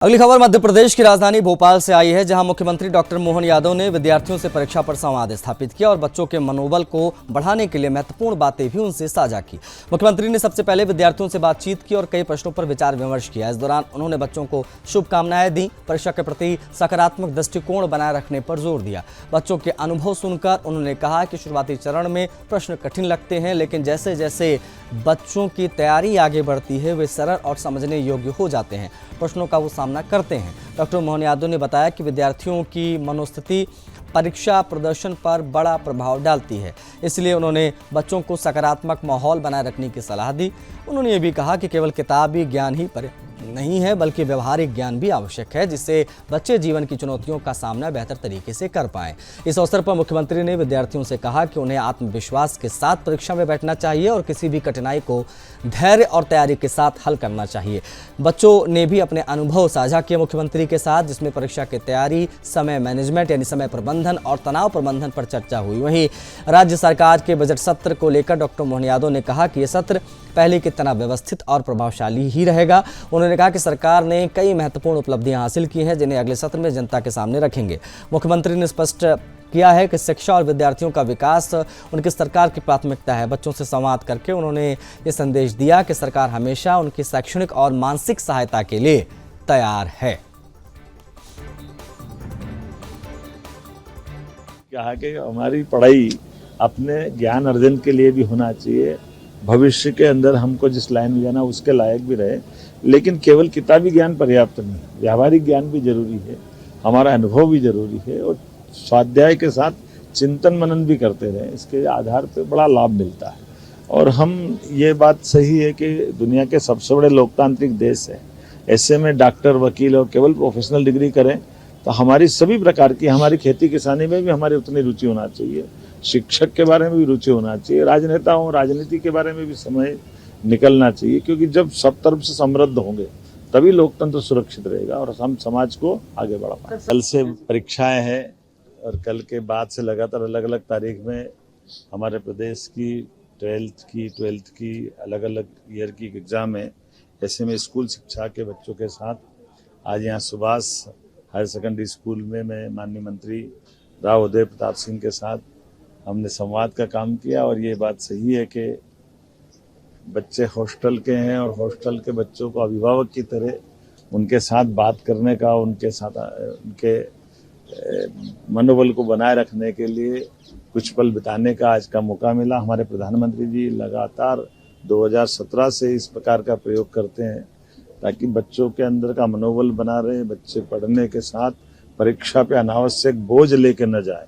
अगली खबर मध्य प्रदेश की राजधानी भोपाल से आई है, जहां मुख्यमंत्री डॉक्टर मोहन यादव ने विद्यार्थियों से परीक्षा पर संवाद स्थापित किया और बच्चों के मनोबल को बढ़ाने के लिए महत्वपूर्ण बातें भी उनसे साझा की। मुख्यमंत्री ने सबसे पहले विद्यार्थियों से बातचीत की और कई प्रश्नों पर विचार विमर्श किया। इस दौरान उन्होंने बच्चों को शुभकामनाएं दी, परीक्षा के प्रति सकारात्मक दृष्टिकोण बनाए रखने पर जोर दिया। बच्चों के अनुभव सुनकर उन्होंने कहा कि शुरुआती चरण में प्रश्न कठिन लगते हैं, लेकिन जैसे जैसे बच्चों की तैयारी आगे बढ़ती है वे सरल और समझने योग्य हो जाते हैं, प्रश्नों का वो सामना करते हैं। डॉक्टर मोहन यादव ने बताया कि विद्यार्थियों की मनोस्थिति परीक्षा प्रदर्शन पर बड़ा प्रभाव डालती है, इसलिए उन्होंने बच्चों को सकारात्मक माहौल बनाए रखने की सलाह दी। उन्होंने ये भी कहा कि केवल किताबी ज्ञान ही पर्याप्त नहीं है, बल्कि व्यवहारिक ज्ञान भी आवश्यक है, जिससे बच्चे जीवन की चुनौतियों का सामना बेहतर तरीके से कर पाएं। इस अवसर पर मुख्यमंत्री ने विद्यार्थियों से कहा कि उन्हें आत्मविश्वास के साथ परीक्षा में बैठना चाहिए और किसी भी कठिनाई को धैर्य और तैयारी के साथ हल करना चाहिए। बच्चों ने भी अपने अनुभव साझा किए मुख्यमंत्री के साथ, जिसमें परीक्षा की तैयारी, समय मैनेजमेंट यानी समय प्रबंधन और तनाव प्रबंधन पर चर्चा हुई। वहीं राज्य सरकार के बजट सत्र को लेकर डॉक्टर मोहन यादव ने कहा कि यह सत्र पहले की तरह व्यवस्थित और प्रभावशाली ही रहेगा। उन्होंने कहा कि सरकार ने कई महत्वपूर्ण उपलब्धियां हासिल की हैं, जिन्हें अगले सत्र में जनता के सामने रखेंगे। मुख्यमंत्री ने स्पष्ट किया है कि शिक्षा और विद्यार्थियों का विकास उनकी सरकार की प्राथमिकता है। बच्चों से संवाद करके उन्होंने ये संदेश दिया कि सरकार हमेशा उनकी शैक्षणिक और मानसिक सहायता के लिए तैयार है। कहा कि हमारी पढ़ाई अपने ज्ञान अर्जन के लिए भी होना चाहिए, भविष्य के अंदर हमको जिस लाइन में जाना उसके लायक भी रहे, लेकिन केवल किताबी ज्ञान पर्याप्त नहीं, व्यावहारिक ज्ञान भी जरूरी है, हमारा अनुभव भी जरूरी है और स्वाध्याय के साथ चिंतन मनन भी करते रहे। इसके आधार पर बड़ा लाभ मिलता है। और हम ये बात सही है कि दुनिया के सबसे बड़े लोकतांत्रिक देश है, ऐसे में डॉक्टर, वकील और केवल प्रोफेशनल डिग्री करें तो हमारी सभी प्रकार की, हमारी खेती किसानी में भी हमारी उतनी रुचि होना चाहिए, शिक्षक के बारे में भी रुचि होना चाहिए, राजनेताओं, राजनीति के बारे में भी समय निकलना चाहिए, क्योंकि जब सब तरफ से समृद्ध होंगे तभी लोकतंत्र सुरक्षित रहेगा और हम समाज को आगे बढ़ा पाएंगे। कल से परीक्षाएं हैं और कल के बाद से लगातार अलग अलग तारीख में हमारे प्रदेश की 12th की अलग अलग ईयर की एग्जाम है। ऐसे में स्कूल शिक्षा के बच्चों के साथ आज यहाँ सुभाष हायर सेकेंडरी स्कूल में मैं माननीय मंत्री राव उदय प्रताप सिंह के साथ हमने संवाद का काम किया। और ये बात सही है कि बच्चे हॉस्टल के हैं और हॉस्टल के बच्चों को अभिभावक की तरह उनके साथ बात करने का, उनके साथ उनके मनोबल को बनाए रखने के लिए कुछ पल बिताने का आज का मौका मिला। हमारे प्रधानमंत्री जी लगातार 2017 से इस प्रकार का प्रयोग करते हैं ताकि बच्चों के अंदर का मनोबल बना रहे, बच्चे पढ़ने के साथ परीक्षा पे अनावश्यक बोझ लेके न जाए।